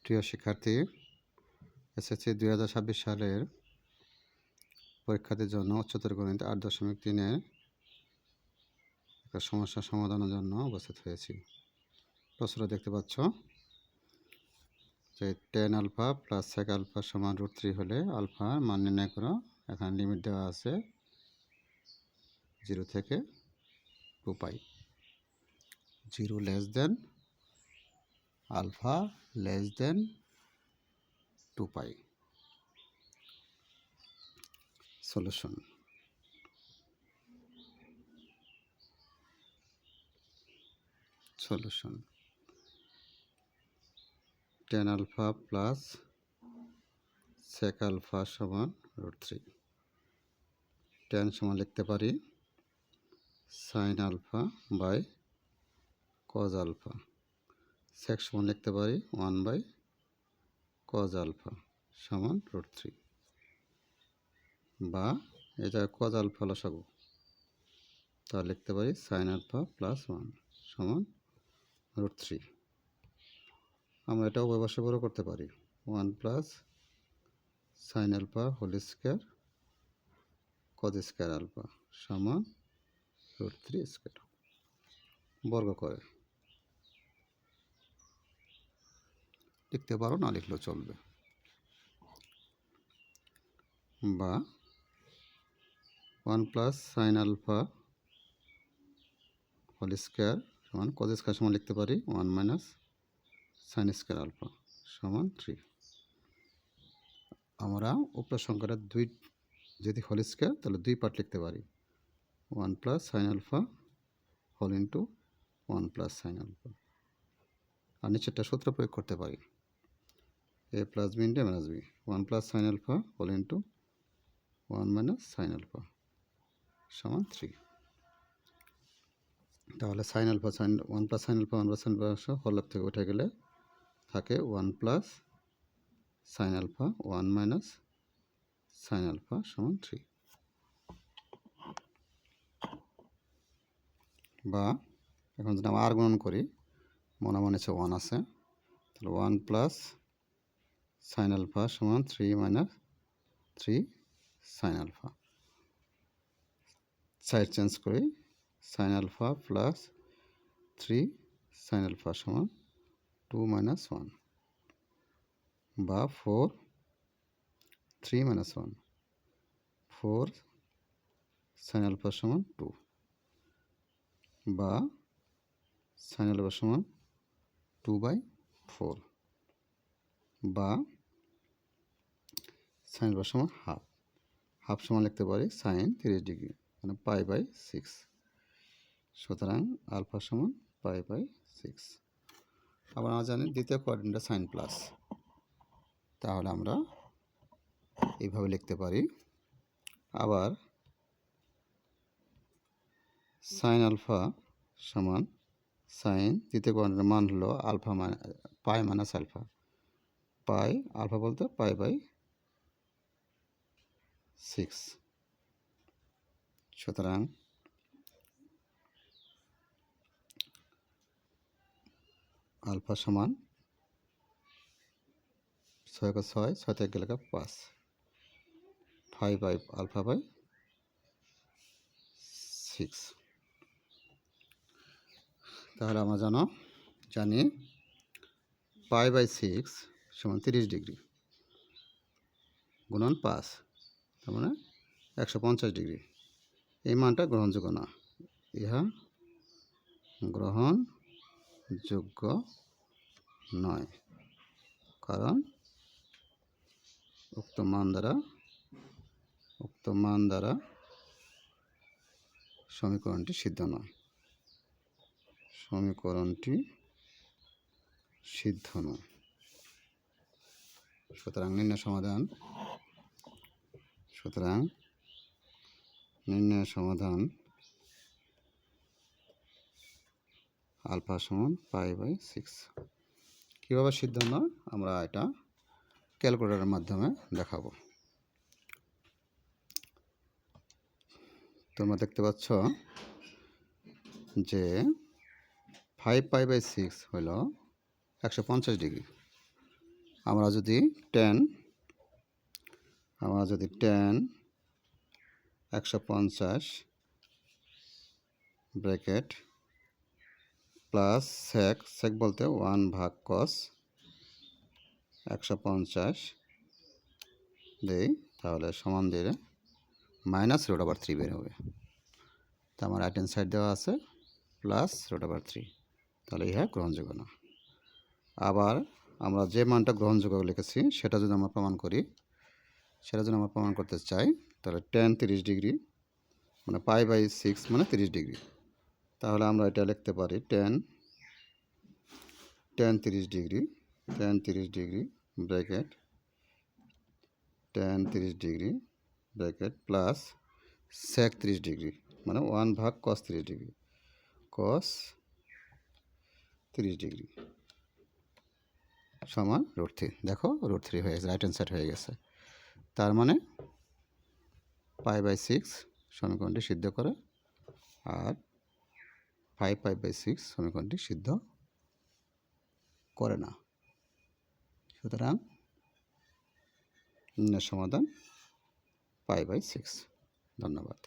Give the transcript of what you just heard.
প্রিয় শিক্ষার্থী, এসএসসি 2026 সালের পরীক্ষার্থীর জন্য উচ্চতর গণিত 8.3-এর একটা সমস্যা সমাধানের জন্য উপস্থিত হয়েছি। প্রশ্নটা দেখতে পাচ্ছ যে tan alpha plus sec alpha সমান √3 হলে আলফার মান নির্ণয় করো। এখানে লিমিট দেওয়া আছে 0 থেকে 2π। 0 less than alpha less than 2π। Solution tan alpha plus sec alpha সমান √3। tan সমান লিখতে পারি sin alpha by cos alpha. sec সমান লিখতে পারি 1 বাই cos আলফা সমান √3, বা এটা cos আলফা লসাগু, তা লিখতে পারি sin আলফা প্লাস 1 সমান √3। আমরা এটা উভয় পাশে বড় করতে পারি 1 plus sin alpha whole square cos square alpha সমান √3 স্কয়ার। বর্গ করে লিখতে পারো, না লিখলেও চলবে। বা 1 plus sin alpha whole square সমান cos স্কয়ার সমান লিখতে পারি 1 মাইনাস sin স্কয়ার আলফা সমান 3। আমরা উপরের সংখ্যাটা যদি হোল স্কয়ার তাহলে 2 পার্ট লিখতে পারি 1 plus sin alpha whole into 1 plus sin alpha. আর নিচেরটা সূত্র প্রয়োগ করতে পারি a plus b into minus b 1 plus sin alpha whole into 1 minus sin alpha সমান 3। তাহলে sin alpha 1 plus sin alpha 1 plus sin alpha whole থেকে উঠে গেলে থাকে 1 plus sin alpha 1 minus sin alpha সমান 3। বা এখন যদি আমরা আর গুণন করি, মনে মনে 1 আছে, তাহলে 1 প্লাস sin আলফা সমান 3 minus 3 sin alpha. Side change করি, sin alpha plus 3 sin alpha সমান 2 মাইনাস 1, বা 4 3 মাইনাস 1 4 sin আলফা সমান 2, বা sin আলফা সমান 2/4, বা sin আলফা সমান হাফ। হাফ সমান লিখতে পারি sin 30 ডিগ্রি মানে π/6। সুতরাং আলফা সমান π/6। আবার আমরা জানি দ্বিতীয় কোঅর্ডিনেটটা sin প্লাস, তাহলে আমরা এইভাবে লিখতে পারি। আবার sin আলফা সমান sin দ্বিতীয় কোঅর্ডিনেটের মান হলো আলফা π মাইনাস আলফা। আলফা বলতে π/6। সুতরাং আলফা সমান 6 × 6 6 থেকে গেলে 5 5/α/6। তাহলে আমরা জানি π/6 সমান 30 ডিগ্রি গুণন 5, তার মানে 150 ডিগ্রি। এই মানটা গ্রহণযোগ্য না, ইহা গ্রহণযোগ্য নয়, কারণ উক্ত মান দ্বারা সমীকরণটি সিদ্ধ নয়। সুতরাং নির্ণয় সমাধান আলফা সমান π/6। কীভাবে সিদ্ধ নয় আমরা এটা ক্যালকুলেটরের মাধ্যমে দেখাবো। তোমরা দেখতে পাচ্ছ যে 5π/6 হলো 150 ডিগ্রি, আমরা যদি tan 150 ব্র্যাকেট প্লাস sec বলতে 1/cos 150 দেই, তাহলে সমান দিলে -√3 বের হবে। তা আমার রাইট হ্যান্ড সাইড দেওয়া আছে +√3, তাহলে ইহা গ্রহণযোগ্য না। আবার আমরা যে মানটা গ্রহণযোগ্য লিখেছি সেটা যদি আমরা প্রমাণ করতে চাই, তাহলে tan 30 ডিগ্রি মানে π/6 মানে 30 ডিগ্রি, তাহলে আমরা এটা লিখতে পারি tan 30 degree bracket tan 30 degree bracket plus sec 30 degree মানে 1/cos 30 ডিগ্রি সমান √3। দেখো √3 হয়ে গেছে, রাইট হ্যান্ড সাইড হয়ে গেছে। তার মানে π/6 সমীকরণটি সিদ্ধ করে, আর 5π/6 সমীকরণটি সিদ্ধ করে না। সুতরাং সমাধান π/6। ধন্যবাদ।